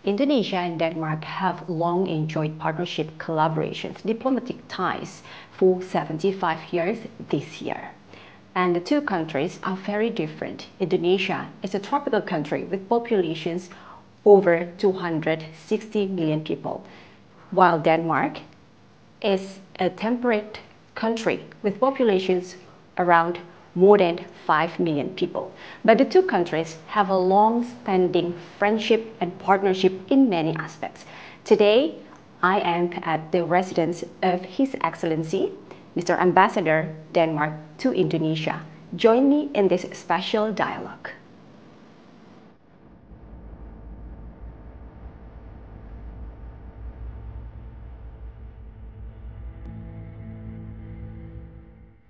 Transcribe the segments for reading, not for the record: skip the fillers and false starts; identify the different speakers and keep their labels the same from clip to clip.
Speaker 1: Indonesia and Denmark have long enjoyed partnership collaborations, diplomatic ties for 75 years this year. And the two countries are very different. Indonesia is a tropical country with populations over 260 million people, while Denmark is a temperate country with populations around more than 5 million people. But the two countries have a long-standing friendship and partnership in many aspects. Today, I am at the residence of His Excellency, Mr. Ambassador Denmark to Indonesia. Join me in this special dialogue.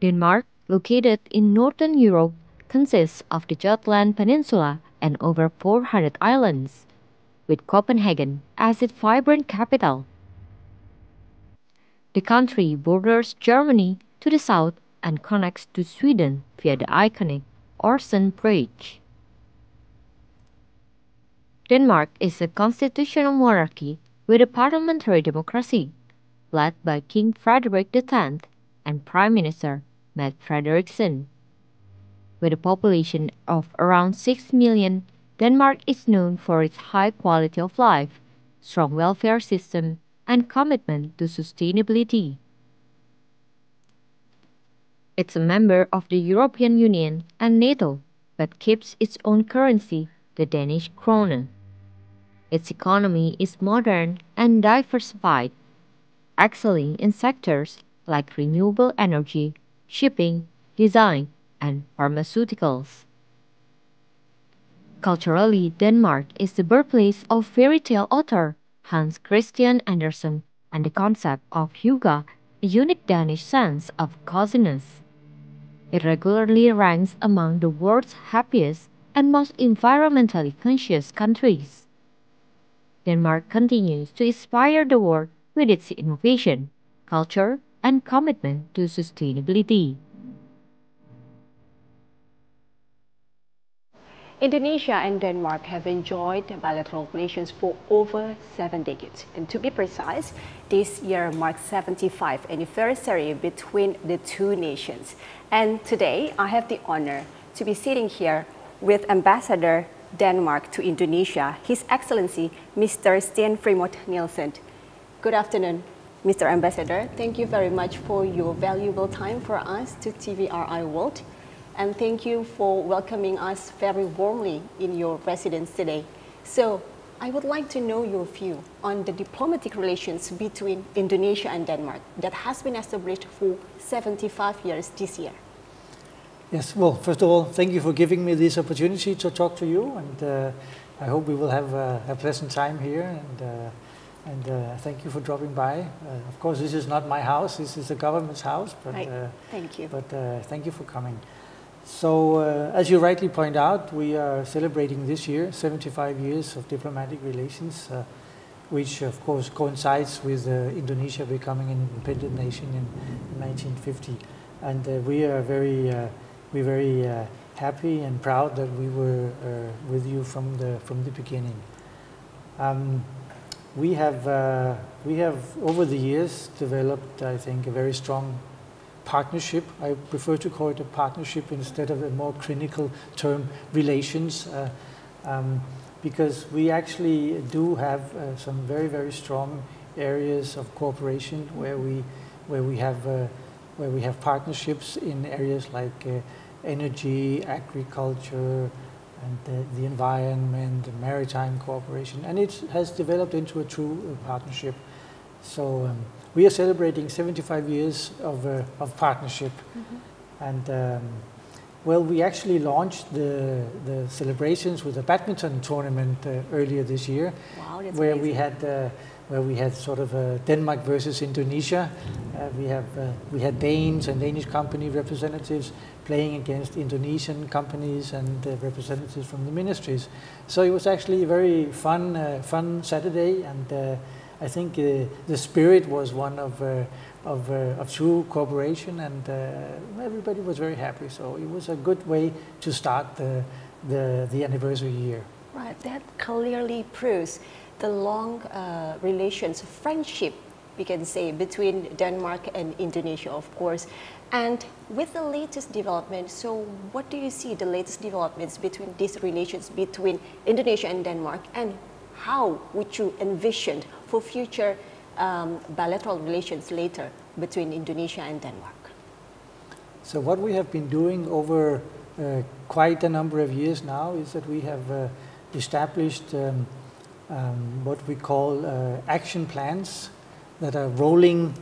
Speaker 2: Denmark, located in northern Europe, consists of the Jutland Peninsula and over 400 islands, with Copenhagen as its vibrant capital. The country borders Germany to the south and connects to Sweden via the iconic Øresund Bridge. Denmark is a constitutional monarchy with a parliamentary democracy, led by King Frederik X and Prime Minister Mette Frederiksen. With a population of around 6 million, Denmark is known for its high quality of life, strong welfare system, and commitment to sustainability. It's a member of the European Union and NATO, but keeps its own currency, the Danish krone. Its economy is modern and diversified, excelling in sectors like renewable energy, shipping, design, and pharmaceuticals. Culturally, Denmark is the birthplace of fairy tale author Hans Christian Andersen and the concept of hygge, a unique Danish sense of coziness. It regularly ranks among the world's happiest and most environmentally conscious countries. Denmark continues to inspire the world with its innovation, culture, and commitment to sustainability.
Speaker 1: Indonesia and Denmark have enjoyed bilateral relations for over 7 decades. And to be precise, this year marks 75th anniversary between the two nations. And today, I have the honor to be sitting here with Ambassador Denmark to Indonesia, His Excellency Mr. Sten Frimodt Nielsen. Good afternoon, Mr. Ambassador. Thank you very much for your valuable time for us to TVRI World. And thank you for welcoming us very warmly in your residence today. So, I would like to know your view on the diplomatic relations between Indonesia and Denmark that has been established for 75 years this year.
Speaker 3: Yes, well, first of all, thank you for giving me this opportunity to talk to you, and I hope we will have a pleasant time here, and thank you for dropping by. Of course, this is not my house, this is the government's house, but,
Speaker 1: thank you.
Speaker 3: But thank you for coming. So, as you rightly point out, we are celebrating this year 75 years of diplomatic relations, which of course coincides with Indonesia becoming an independent nation in 1950. And we are we're very happy and proud that we were with you from the beginning. We have over the years developed, I think, a very strong partnership. I prefer to call it a partnership instead of a more clinical term, relations, because we actually do have some very strong areas of cooperation where we have partnerships in areas like energy, agriculture, and the environment, the maritime cooperation, and it has developed into a true partnership. So we are celebrating 75 years of partnership, and well, we actually launched the celebrations with a badminton tournament earlier this year,
Speaker 1: wow, that's
Speaker 3: where
Speaker 1: amazing.
Speaker 3: we had sort of Denmark versus Indonesia. We had Danes and Danish company representatives playing against Indonesian companies and representatives from the ministries. So it was actually a very fun Saturday, and I think the spirit was one of true cooperation, and everybody was very happy. So it was a good way to start the anniversary year.
Speaker 1: Right, that clearly proves the long relations, friendship, we can say, between Denmark and Indonesia, of course. And with the latest development, so what do you see the latest developments between these relations between Indonesia and Denmark, and how would you envision for future bilateral relations later between Indonesia and Denmark?
Speaker 3: So what we have been doing over quite a number of years now is that we have established what we call action plans that are rolling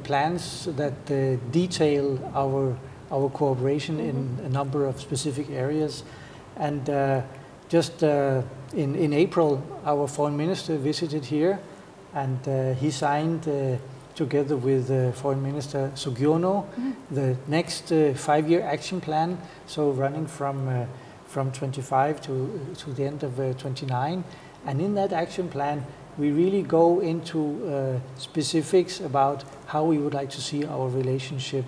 Speaker 3: plans that detail our cooperation in a number of specific areas. And just in April, our foreign minister visited here, and he signed together with Foreign Minister Sugiono the next 5-year action plan, so running from 25 to the end of 29. And in that action plan, we really go into specifics about how we would like to see our relationship,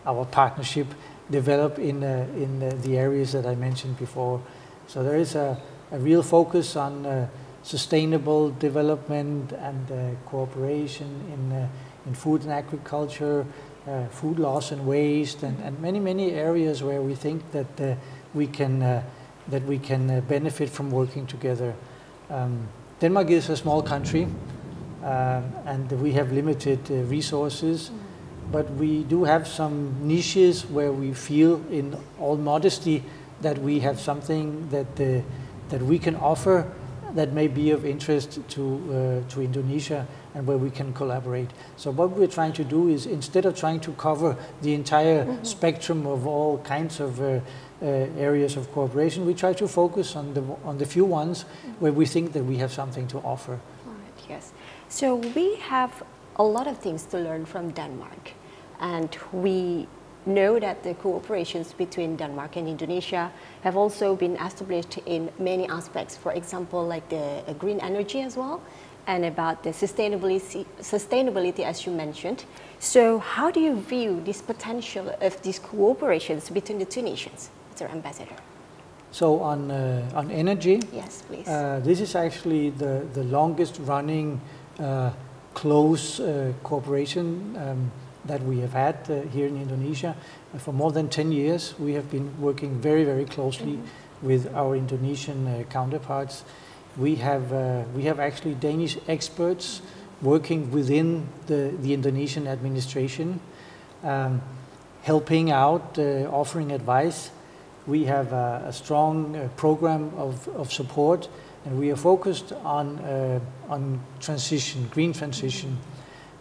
Speaker 3: our partnership develop in the areas that I mentioned before. So there is a real focus on sustainable development and cooperation in food and agriculture, food loss and waste, and many areas where we think that we can benefit from working together. Denmark is a small country, and we have limited resources, but we do have some niches where we feel, in all modesty, that we have something that we can offer that may be of interest to Indonesia, and where we can collaborate. So what we're trying to do is, instead of trying to cover the entire spectrum of all kinds of areas of cooperation, we try to focus on the few ones where we think that we have something to offer.
Speaker 1: Right, yes. So we have a lot of things to learn from Denmark, and we know that the cooperations between Denmark and Indonesia have also been established in many aspects. For example, like the green energy as well, and about the sustainability, as you mentioned. So how do you view this potential of these cooperations between the two nations, Mr. Ambassador?
Speaker 3: So on energy,
Speaker 1: yes, please.
Speaker 3: This is actually the longest running close cooperation that we have had here in Indonesia. For more than 10 years, we have been working very closely with our Indonesian counterparts. We have actually Danish experts working within the Indonesian administration, helping out, offering advice. We have a strong program of support, and we are focused on transition, green transition.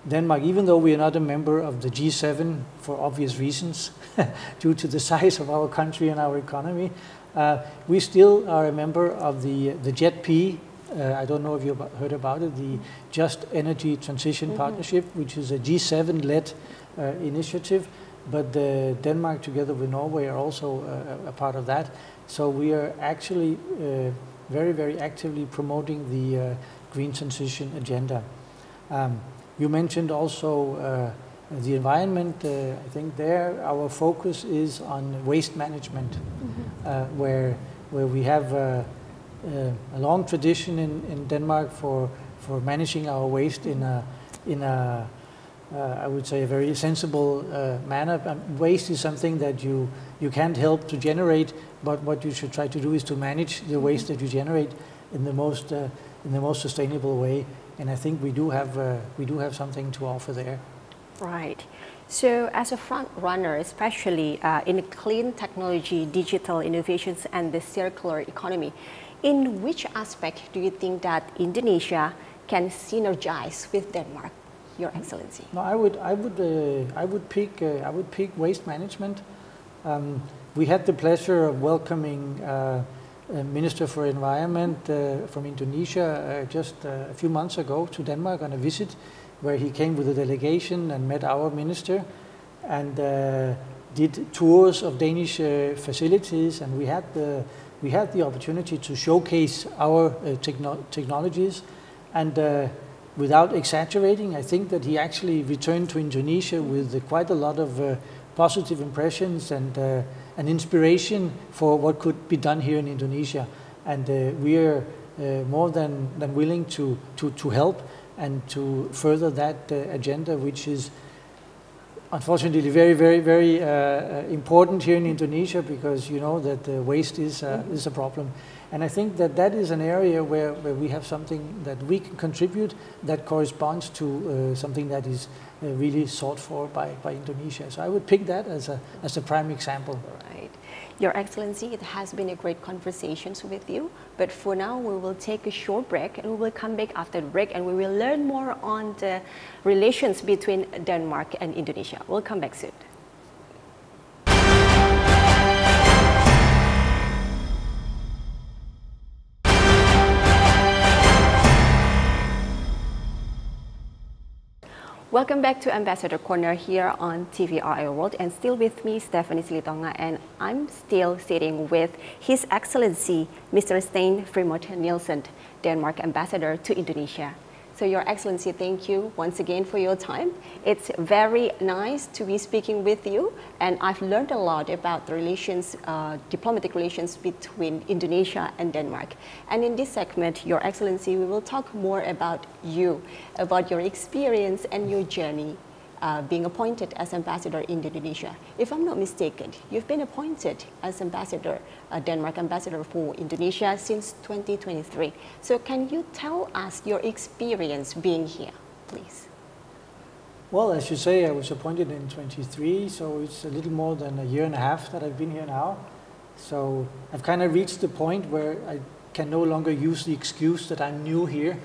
Speaker 3: Denmark, even though we are not a member of the G7 for obvious reasons, due to the size of our country and our economy, we still are a member of the JETP. I don't know if you've heard about it, the Just Energy Transition Partnership, which is a G7-led initiative, but Denmark together with Norway are also a part of that. So we are actually very actively promoting the green transition agenda. You mentioned also the environment. I think there our focus is on waste management, where we have a long tradition in Denmark for managing our waste in a I would say a very sensible manner. Waste is something that you can't help to generate, but what you should try to do is to manage the waste that you generate in the most sustainable way. And I think we do have something to offer there.
Speaker 1: Right. So as a front runner, especially in clean technology, digital innovations, and the circular economy, in which aspect do you think that Indonesia can synergize with Denmark, Your Excellency?
Speaker 3: No, I would pick waste management. We had the pleasure of welcoming Minister for Environment from Indonesia just a few months ago to Denmark on a visit, where he came with a delegation and met our minister and did tours of Danish facilities, and we had the opportunity to showcase our technologies. And without exaggerating, I think that he actually returned to Indonesia with quite a lot of positive impressions and an inspiration for what could be done here in Indonesia. And we are more than willing to help and to further that agenda, which is unfortunately very important here in Indonesia, because you know that waste is a problem. And I think that is an area where we have something that we can contribute that corresponds to something that is really sought for by Indonesia. So I would pick that as a prime example.
Speaker 1: Right. Your Excellency, it has been a great conversation with you, but for now we will take a short break and we will come back after the break and we will learn more on the relations between Denmark and Indonesia. We'll come back soon. Welcome back to Ambassador Corner here on TVRI World, and still with me, Stephanie Silitonga, and I'm still sitting with His Excellency, Mr. Stein Frimodt Nielsen, Denmark Ambassador to Indonesia. So Your Excellency, thank you once again for your time. It's very nice to be speaking with you, and I've learned a lot about the relations, diplomatic relations between Indonesia and Denmark. And in this segment, Your Excellency, we will talk more about you, about your experience and your journey being appointed as ambassador in Indonesia. If I'm not mistaken, you've been appointed as ambassador, Denmark ambassador for Indonesia since 2023. So can you tell us your experience being here, please?
Speaker 3: Well, as you say, I was appointed in 23, so it's a little more than a year and a half that I've been here now. So I've kind of reached the point where I can no longer use the excuse that I'm new here.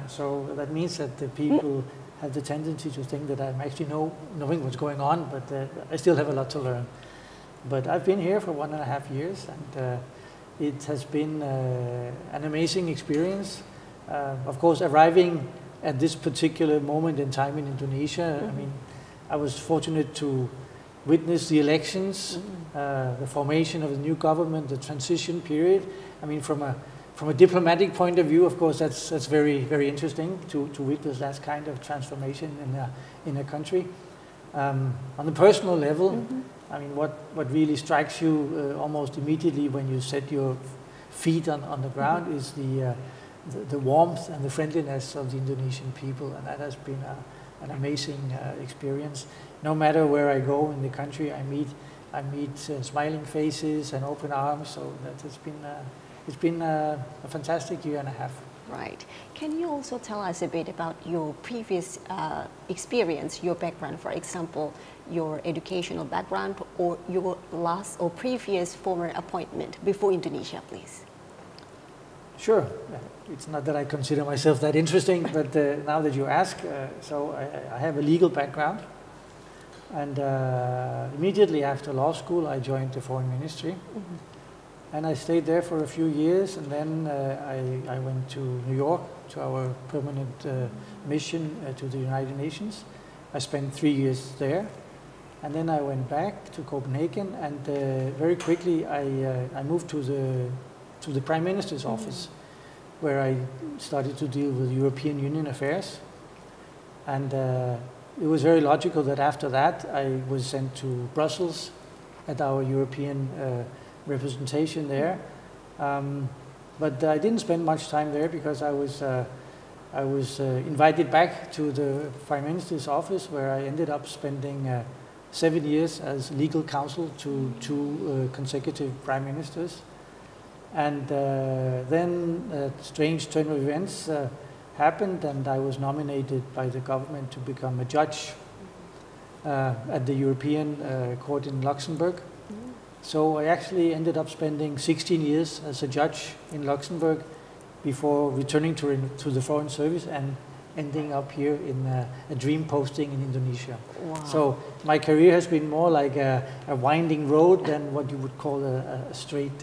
Speaker 3: So that means that the people have the tendency to think that I'm actually knowing what's going on, but I still have a lot to learn. But I've been here for 1.5 years, and it has been an amazing experience. Of course, arriving at this particular moment in time in Indonesia, I mean, I was fortunate to witness the elections, the formation of the new government, the transition period. I mean, from a diplomatic point of view, of course, that's very interesting to witness that kind of transformation in a country. On the personal level, I mean, what really strikes you almost immediately when you set your feet on the ground is the warmth and the friendliness of the Indonesian people, and that has been an amazing experience. No matter where I go in the country, I meet smiling faces and open arms. So that has been. It's been a fantastic year and a half.
Speaker 1: Right. Can you also tell us a bit about your previous experience, your background, for example, your educational background or your last or previous former appointment before Indonesia, please?
Speaker 3: Sure. It's not that I consider myself that interesting, but now that you ask, so I have a legal background. And immediately after law school, I joined the Foreign Ministry. And I stayed there for a few years, and then I went to New York to our permanent mission to the United Nations. I spent 3 years there, and then I went back to Copenhagen, and very quickly I moved to the Prime Minister's office, where I started to deal with European Union affairs. And it was very logical that after that I was sent to Brussels at our European representation there, but I didn't spend much time there because I was invited back to the Prime Minister's office, where I ended up spending 7 years as legal counsel to 2 consecutive Prime Ministers. And then a strange turn of events happened, and I was nominated by the government to become a judge at the European Court in Luxembourg. So I actually ended up spending 16 years as a judge in Luxembourg before returning to the Foreign Service and ending up here in a dream posting in Indonesia.
Speaker 1: Wow.
Speaker 3: So my career has been more like a winding road than what you would call a straight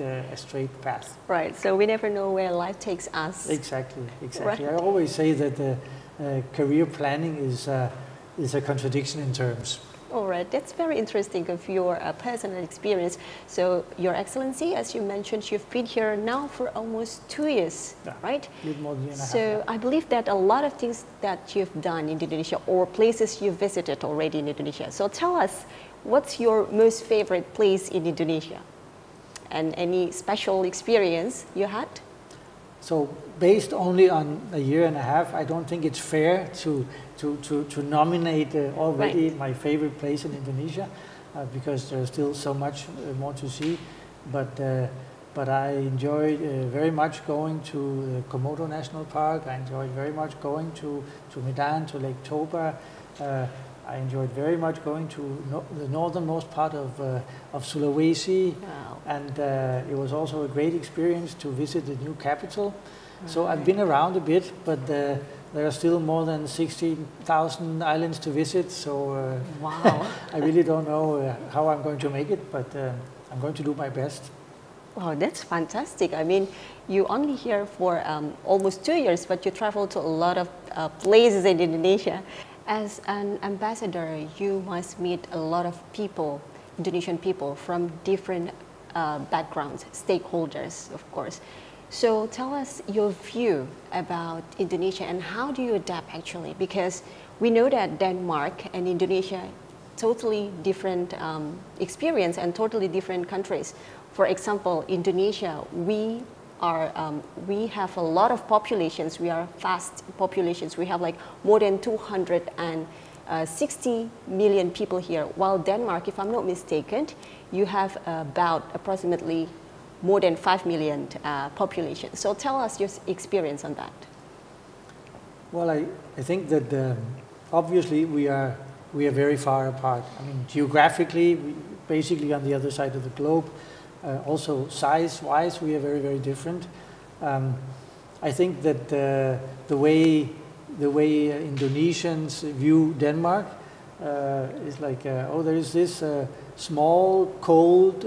Speaker 3: path.
Speaker 1: Right, so we never know where life takes us.
Speaker 3: Exactly.
Speaker 1: Right.
Speaker 3: I always say that career planning is a contradiction in terms.
Speaker 1: All right, that's very interesting of your personal experience. So, Your Excellency, as you mentioned, you've been here now for almost 2 years, right?
Speaker 3: A little more than a year and a half.
Speaker 1: So, I believe that a lot of things that you've done in Indonesia or places you've visited already in Indonesia. So, tell us, what's your most favorite place in Indonesia? And any special experience you had?
Speaker 3: So based only on a year and a half, I don't think it's fair to nominate already my favorite place in Indonesia, because there's still so much more to see. But I enjoyed very much going to Komodo National Park. I enjoyed very much going to Medan, to Lake Toba. I enjoyed very much going to the northernmost part of Sulawesi.
Speaker 1: Wow.
Speaker 3: And it was also a great experience to visit the new capital. So I've been around a bit, but there are still more than 16,000 islands to visit. So
Speaker 1: Wow.
Speaker 3: I really don't know how I'm going to make it, but I'm going to do my best.
Speaker 1: Wow, that's fantastic. I mean, you only here for almost 2 years, but you travel to a lot of places in Indonesia. As an ambassador, you must meet a lot of people, Indonesian people from different backgrounds, stakeholders, of course. So tell us your view about Indonesia and how do you adapt actually? Because we know that Denmark and Indonesia, totally different experience and totally different countries. For example, Indonesia, we have a lot of populations. We are fast populations. We have like more than 260 million people here. While Denmark, if I'm not mistaken, you have about approximately more than 5 million population. So tell us your experience on that.
Speaker 3: Well, I think that obviously we are very far apart. I mean, geographically, basically on the other side of the globe. Also, size-wise, we are very, very different. I think that the way Indonesians view Denmark is like, oh, there is this small, cold,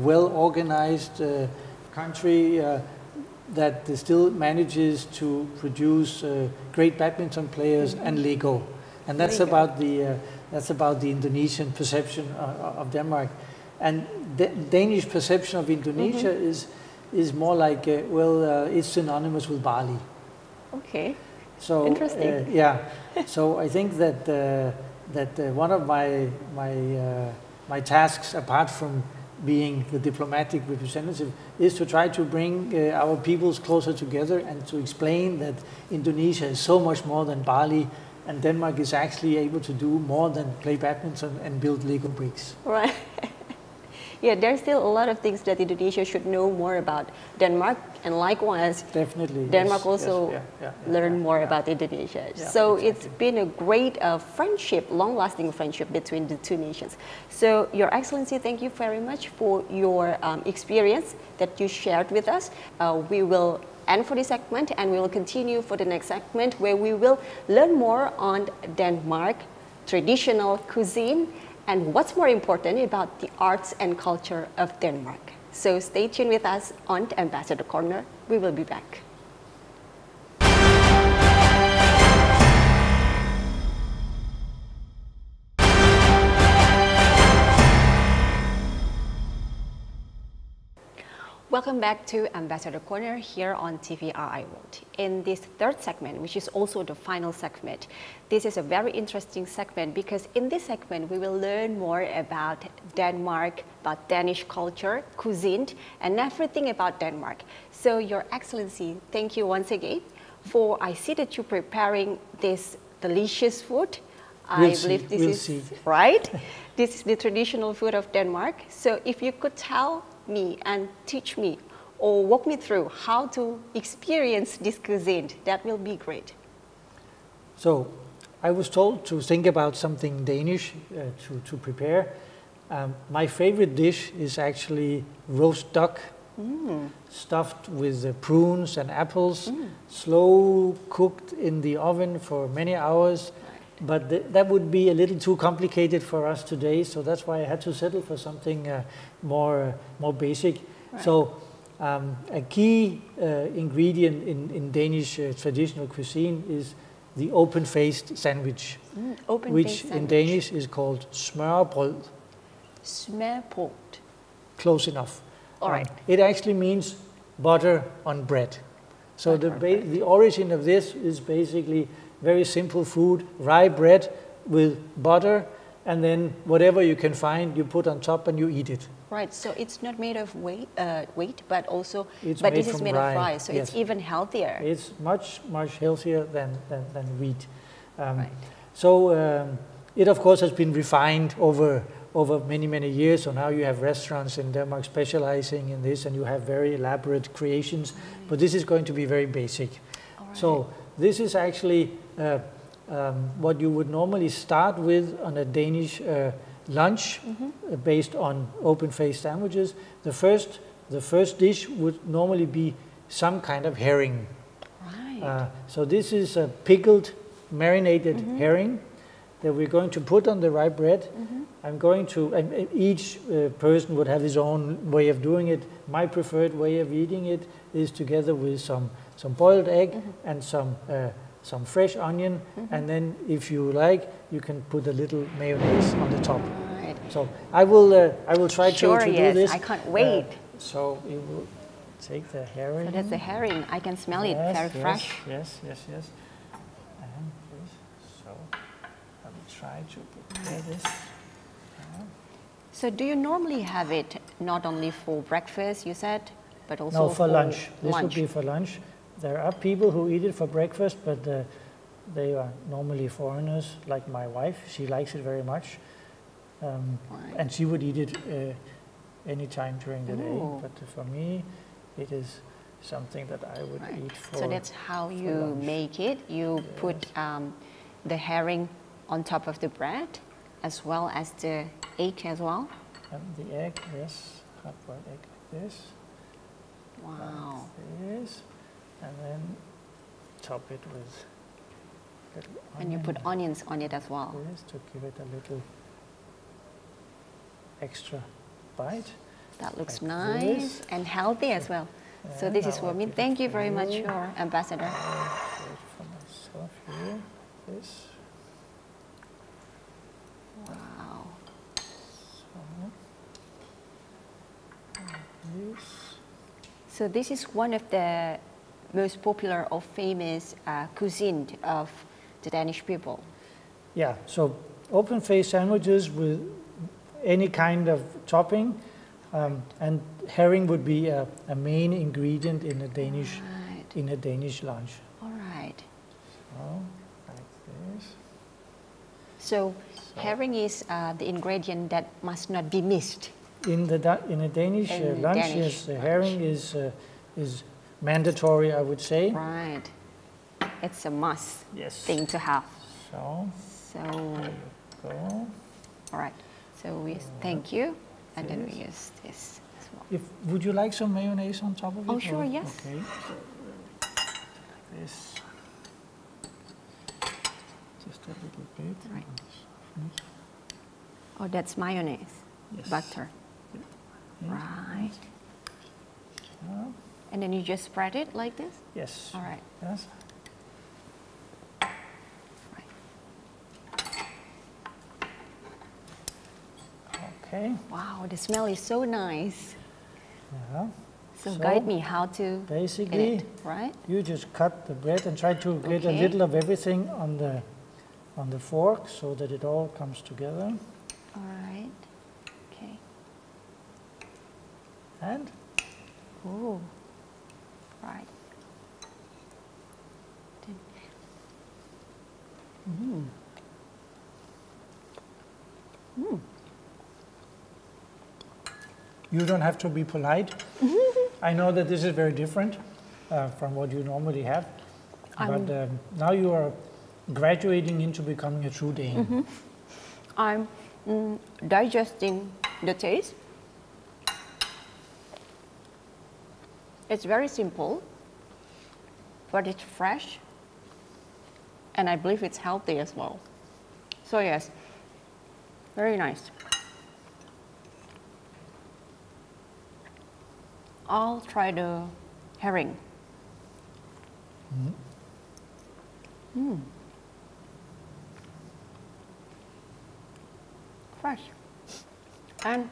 Speaker 3: well-organized country that still manages to produce great badminton players and Lego, and that's about the Indonesian perception of Denmark. And the Danish perception of Indonesia is more like, it's synonymous with Bali.
Speaker 1: Okay.
Speaker 3: So
Speaker 1: interesting.
Speaker 3: Yeah. So I think that one of my tasks, apart from being the diplomatic representative, is to try to bring our peoples closer together and to explain that Indonesia is so much more than Bali, and Denmark is actually able to do more than play badminton and build Lego bricks.
Speaker 1: Right. Yeah, there's still a lot of things that Indonesia should know more about Denmark, and likewise,
Speaker 3: definitely
Speaker 1: Denmark also learn more about Indonesia. So exactly. It's been a great friendship, long-lasting friendship between the two nations. So, Your Excellency, thank you very much for your experience that you shared with us. We will end for this segment, and we will continue for the next segment, where we will learn more on Denmark, traditional cuisine, and what's more important about the arts and culture of Denmark. So stay tuned with us on Ambassador Corner. We will be back. Welcome back to Ambassador Corner here on TVRI World. In this third segment, which is also the final segment, this is a very interesting segment because in this segment we will learn more about Denmark, about Danish culture, cuisine, and everything about Denmark. So Your Excellency, thank you once again for, I see that you're preparing this delicious food. I believe this is right. This is the traditional food of Denmark. So if you could tell me and teach me or walk me through how to experience this cuisine, that will be great.
Speaker 3: So I was told to think about something Danish to prepare. My favorite dish is actually roast duck, stuffed with prunes and apples, slow cooked in the oven for many hours. But that would be a little too complicated for us today, so that's why I had to settle for something more basic. Right. So a key ingredient in Danish traditional cuisine is the open-faced sandwich, which in Danish is called smørrebrød.
Speaker 1: Smørrebrød.
Speaker 3: Close enough.
Speaker 1: All right.
Speaker 3: It actually means butter on bread. So the origin of this is basically very simple food, rye bread with butter, and then whatever you can find, you put on top and you eat it.
Speaker 1: Right, so it's not made of wheat, but also,
Speaker 3: It's
Speaker 1: but
Speaker 3: made
Speaker 1: this is
Speaker 3: from
Speaker 1: made
Speaker 3: rye,
Speaker 1: of rice, so
Speaker 3: yes.
Speaker 1: it's even healthier.
Speaker 3: It's much, much healthier than wheat.
Speaker 1: Right.
Speaker 3: So it, of course, has been refined over many, many years. So now you have restaurants in Denmark specializing in this, and you have very elaborate creations. But this is going to be very basic.
Speaker 1: All
Speaker 3: So
Speaker 1: right.
Speaker 3: this is actually what you would normally start with on a Danish lunch based on open-faced sandwiches. The first dish would normally be some kind of herring.
Speaker 1: Right.
Speaker 3: So this is a pickled, marinated herring that we're going to put on the rye bread. I'm going to, and each person would have his own way of doing it. My preferred way of eating it is together with some boiled egg and some fresh onion, and then if you like, you can put a little mayonnaise on the top.
Speaker 1: Right.
Speaker 3: So I will try to do
Speaker 1: yes,
Speaker 3: this.
Speaker 1: I can't wait.
Speaker 3: So we will take the herring.
Speaker 1: So that's the herring. I can smell it,
Speaker 3: Yes,
Speaker 1: very
Speaker 3: yes,
Speaker 1: fresh.
Speaker 3: Yes. And this. So I will try to prepare this.
Speaker 1: So do you normally have it not only for breakfast, you said, but also
Speaker 3: No, for lunch. This
Speaker 1: lunch?
Speaker 3: would be for lunch. There are people who eat it for breakfast, but they are normally foreigners, like my wife. She likes it very much.
Speaker 1: Right.
Speaker 3: And she would eat it any time during the day.
Speaker 1: Ooh.
Speaker 3: But for me, it is something that I would
Speaker 1: Right.
Speaker 3: eat for.
Speaker 1: So that's how you
Speaker 3: lunch.
Speaker 1: make it. You put the herring on top of the bread, as well as the egg as well.
Speaker 3: And the egg, yes, hard-boiled egg like this.
Speaker 1: Wow.
Speaker 3: Like this. And then top it with little onion.
Speaker 1: And you put onions on it as well.
Speaker 3: This to give it a little extra bite.
Speaker 1: That looks
Speaker 3: Like
Speaker 1: nice
Speaker 3: this.
Speaker 1: and healthy as well. So
Speaker 3: Yeah,
Speaker 1: this is
Speaker 3: now
Speaker 1: for
Speaker 3: I
Speaker 1: me.
Speaker 3: give it
Speaker 1: Thank you
Speaker 3: for
Speaker 1: very much,
Speaker 3: you.
Speaker 1: your ambassador.
Speaker 3: Wait for myself here. This.
Speaker 1: Wow.
Speaker 3: So. This.
Speaker 1: So this is one of the most popular or famous cuisine of the Danish people.
Speaker 3: Yeah, so open-faced sandwiches with any kind of topping, and herring would be a main ingredient in a Danish
Speaker 1: Right.
Speaker 3: lunch.
Speaker 1: All right.
Speaker 3: So, like this.
Speaker 1: So herring is the ingredient that must not be missed.
Speaker 3: In a Danish
Speaker 1: In
Speaker 3: lunch,
Speaker 1: Danish
Speaker 3: yes,
Speaker 1: lunch.
Speaker 3: herring is mandatory, I would say.
Speaker 1: Right. It's a must
Speaker 3: Yes.
Speaker 1: thing to have.
Speaker 3: So,
Speaker 1: So,
Speaker 3: there you go.
Speaker 1: all right. So we thank you, and then we use this as well.
Speaker 3: Would you like some mayonnaise on top of it?
Speaker 1: Oh, sure,
Speaker 3: or-
Speaker 1: yes.
Speaker 3: Okay. Like this. Just a little bit.
Speaker 1: Right. Oh, that's mayonnaise,
Speaker 3: Yes.
Speaker 1: butter.
Speaker 3: Yeah.
Speaker 1: Right.
Speaker 3: So,
Speaker 1: And then you just spread it like this?
Speaker 3: yes.
Speaker 1: All right.
Speaker 3: Yes.
Speaker 1: Right.
Speaker 3: Okay.
Speaker 1: Wow, the smell is so nice.
Speaker 3: Yeah.
Speaker 1: So guide me how to eat
Speaker 3: Basically,
Speaker 1: it, right?
Speaker 3: you just cut the bread and try to get a
Speaker 1: Okay.
Speaker 3: little of everything on the fork so that it all comes together.
Speaker 1: All right. Okay.
Speaker 3: And
Speaker 1: Ooh. Right.
Speaker 3: you don't have to be polite. I know that this is very different from what you normally have. But now you are graduating into becoming a true Dane.
Speaker 1: I'm digesting the taste. It's very simple, but it's fresh, and I believe it's healthy as well. So yes, very nice. I'll try the herring. Fresh. And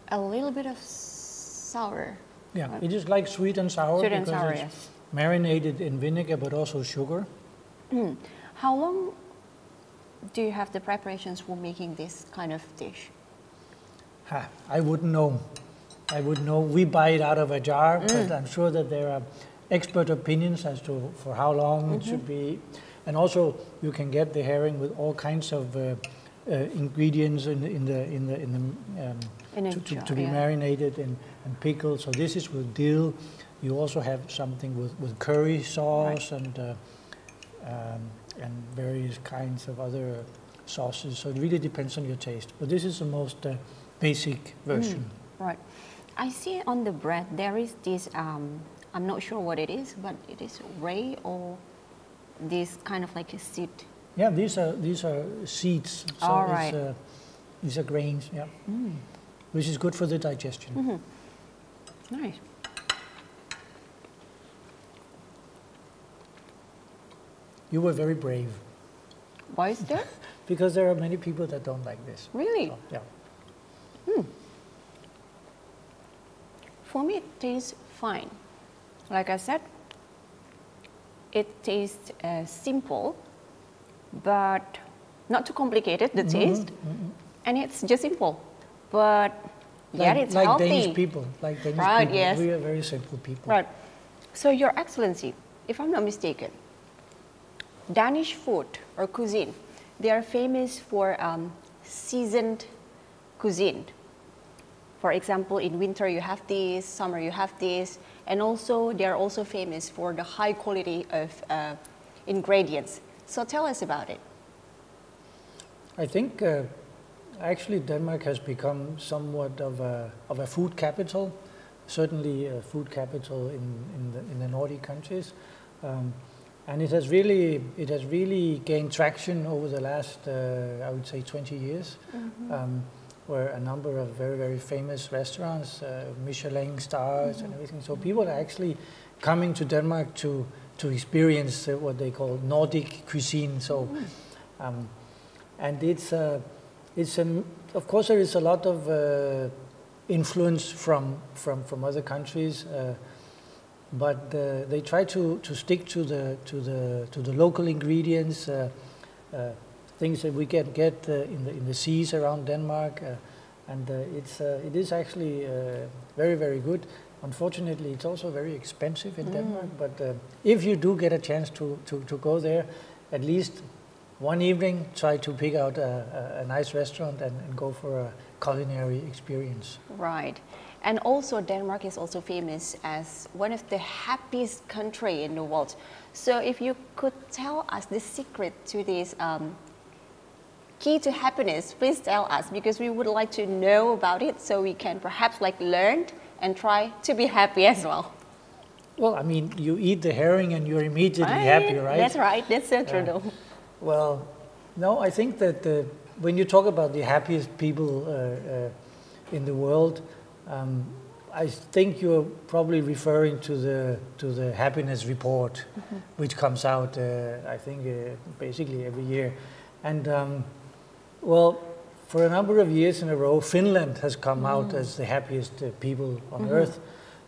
Speaker 1: a little bit of sour.
Speaker 3: Yeah, it is like sweet and sour
Speaker 1: Sweet and
Speaker 3: because
Speaker 1: sour,
Speaker 3: it's
Speaker 1: yes.
Speaker 3: marinated in vinegar but also sugar.
Speaker 1: How long do you have the preparations for making this kind of dish?
Speaker 3: I wouldn't know. I wouldn't know. We buy it out of a jar, but I'm sure that there are expert opinions as to for how long it should be. And also, you can get the herring with all kinds of ingredients to be marinated and pickled. So this is with dill. You also have something with curry sauce and various kinds of other sauces. So it really depends on your taste. But this is the most basic version.
Speaker 1: Right. I see on the bread there is this, I'm not sure what it is, but it is whey or this kind of like a seed.
Speaker 3: Yeah, these are seeds. So
Speaker 1: all right.
Speaker 3: These are grains, yeah. Which is good for the digestion.
Speaker 1: Nice.
Speaker 3: You were very brave.
Speaker 1: Why is that?
Speaker 3: Because there are many people that don't like this.
Speaker 1: Really?
Speaker 3: So, yeah.
Speaker 1: For me, it tastes fine. Like I said, it tastes simple, but not too complicated, the taste. And it's just simple. But yet it's
Speaker 3: like
Speaker 1: healthy.
Speaker 3: Danish people. Like Danish
Speaker 1: right,
Speaker 3: people.
Speaker 1: yes.
Speaker 3: We are very simple people.
Speaker 1: Right. So, Your Excellency, if I'm not mistaken, Danish food or cuisine, they are famous for seasoned cuisine. For example, in winter you have this, summer you have this, and also they are also famous for the high quality of ingredients. So tell us about it.
Speaker 3: I think actually Denmark has become somewhat of a food capital, certainly a food capital in the Nordic countries. And it has really gained traction over the last, I would say, 20 years, where a number of very, very famous restaurants, Michelin stars and everything. So people are actually coming to Denmark to experience what they call Nordic cuisine. So, and of course there is a lot of influence from other countries. But they try to stick to the local ingredients, things that we can get in the seas around Denmark, and it is actually very, very good. Unfortunately, it's also very expensive in Denmark. But if you do get a chance to go there, at least one evening, try to pick out a nice restaurant and go for a culinary experience.
Speaker 1: Right. And also Denmark is also famous as one of the happiest country in the world. So if you could tell us the secret to this key to happiness, please tell us, because we would like to know about it so we can perhaps like learn and try to be happy as well.
Speaker 3: Well, I mean, you eat the herring and you're immediately happy, right?
Speaker 1: That's right, that's so true though.
Speaker 3: Well, no, I think that when you talk about the happiest people in the world, I think you're probably referring to the happiness report, which comes out, I think, basically every year. And well, for a number of years in a row, Finland has come out as the happiest people on earth,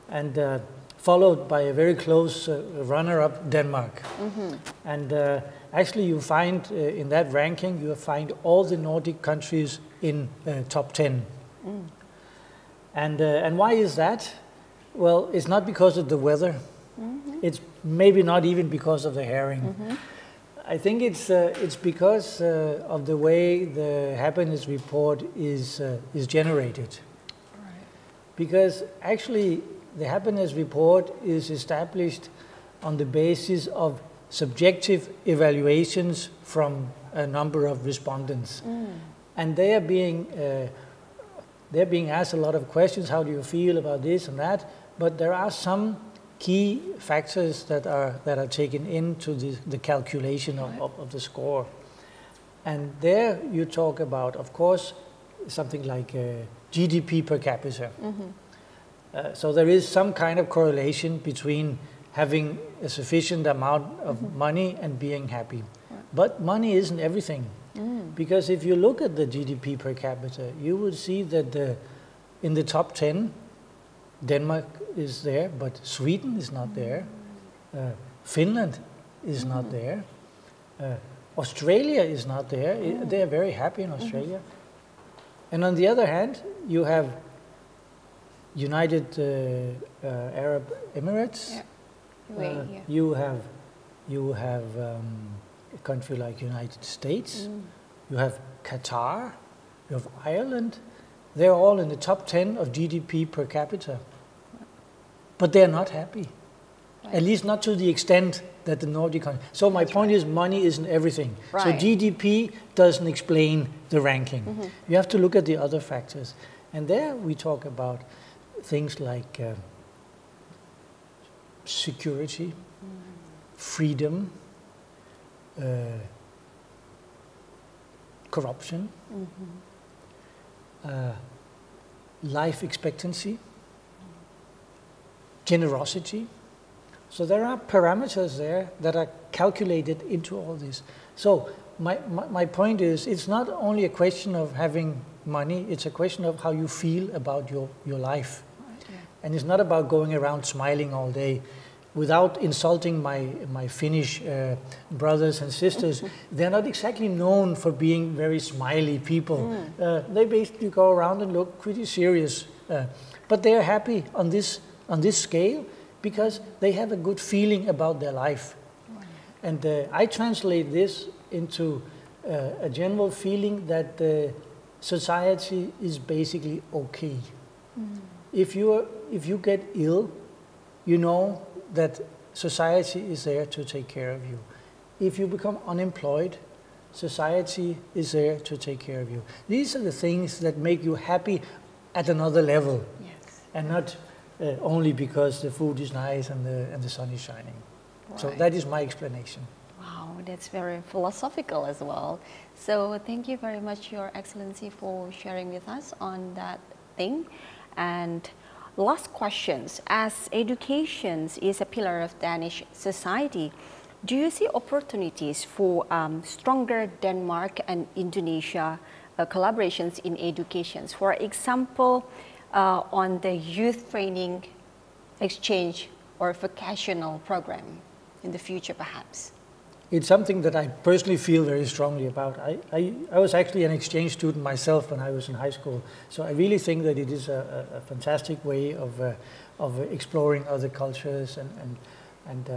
Speaker 3: and followed by a very close runner-up, Denmark. And actually, you find in that ranking, you find all the Nordic countries in top 10. And why is that? Well, it's not because of the weather. It's maybe not even because of the herring. I think it's because of the way the happiness report is generated.
Speaker 1: Right.
Speaker 3: Because actually, the happiness report is established on the basis of subjective evaluations from a number of respondents, and they are being asked a lot of questions. How do you feel about this and that? But there are some key factors that are taken into the calculation of the score. And there you talk about, of course, something like GDP per capita. So there is some kind of correlation between having a sufficient amount of money and being happy. But money isn't everything. Because if you look at the GDP per capita, you will see that in the top 10, Denmark is there, but Sweden is not there. Finland is not there. Australia is not there. They are very happy in Australia. And on the other hand, you have United Arab Emirates.
Speaker 1: Yeah. Yeah.
Speaker 3: You have a country like United States. You have Qatar. You have Ireland. They're all in the top 10 of GDP per capita. But they're not happy. Right. At least not to the extent that the Nordic countries. So my point is money isn't everything.
Speaker 1: Right.
Speaker 3: So GDP doesn't explain the ranking. You have to look at the other factors. And there we talk about things like security, freedom, corruption, life expectancy, generosity. So there are parameters there that are calculated into all this. So my point is, it's not only a question of having money, it's a question of how you feel about your life. Right, yeah. And it's not about going around smiling all day. Without insulting my Finnish brothers and sisters, they're not exactly known for being very smiley people. They basically go around and look pretty serious. But they're happy on this scale because they have a good feeling about their life. Right. And I translate this into a general feeling that society is basically okay. If you get ill, you know that society is there to take care of you. If you become unemployed, society is there to take care of you. These are the things that make you happy at another level. Yes. And not only because the food is nice and the sun is shining. Right. So that is my explanation.
Speaker 1: Wow, that's very philosophical as well. So thank you very much, Your Excellency, for sharing with us on that thing. And last questions. As education is a pillar of Danish society, do you see opportunities for stronger Denmark and Indonesia collaborations in education? For example, on the youth training exchange or vocational program in the future, perhaps?
Speaker 3: It's something that I personally feel very strongly about. I was actually an exchange student myself when I was in high school, so I really think that it is a fantastic way of exploring other cultures, and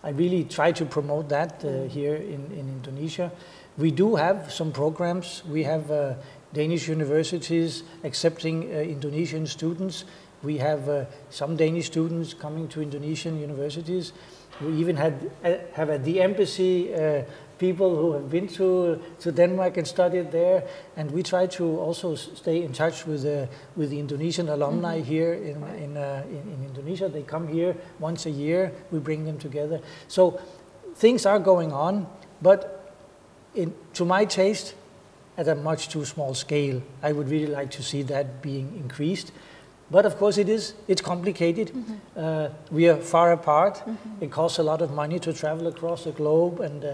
Speaker 3: I really try to promote that here in Indonesia. We do have some programs. We have Danish universities accepting Indonesian students. We have some Danish students coming to Indonesian universities. We even have at the embassy people who have been to Denmark and studied there, and we try to also stay in touch with the Indonesian alumni here in Indonesia. They come here once a year. We bring them together. So things are going on, but to my taste, at a much too small scale. I would really like to see that being increased. But of course it's complicated. We are far apart. It costs a lot of money to travel across the globe, and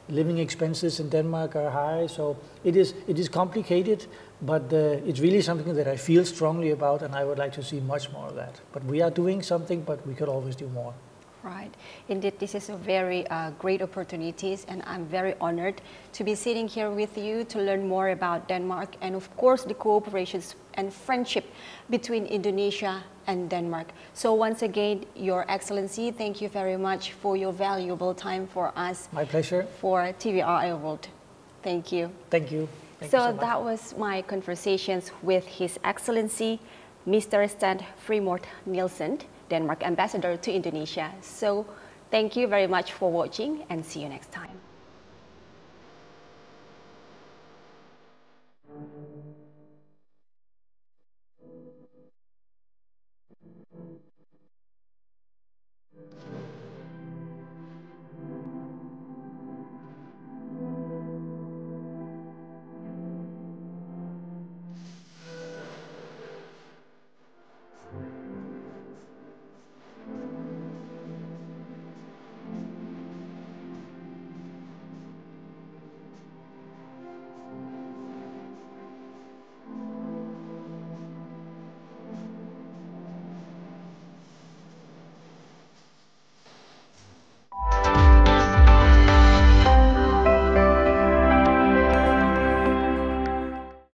Speaker 3: living expenses in Denmark are high. So it is complicated, but it's really something that I feel strongly about, and I would like to see much more of that. But we are doing something, but we could always do more.
Speaker 1: Right. Indeed, this is a very great opportunities, and I'm very honored to be sitting here with you to learn more about Denmark and, of course, the cooperations and friendship between Indonesia and Denmark. So once again, Your Excellency, thank you very much for your valuable time for us.
Speaker 3: My pleasure.
Speaker 1: For TVRI World. Thank you.
Speaker 3: Thank you. Thank
Speaker 1: you
Speaker 3: so
Speaker 1: that was my conversations with His Excellency, Mr. Stan Freemort Nielsen, Denmark Ambassador to Indonesia. So thank you very much for watching, and see you next time.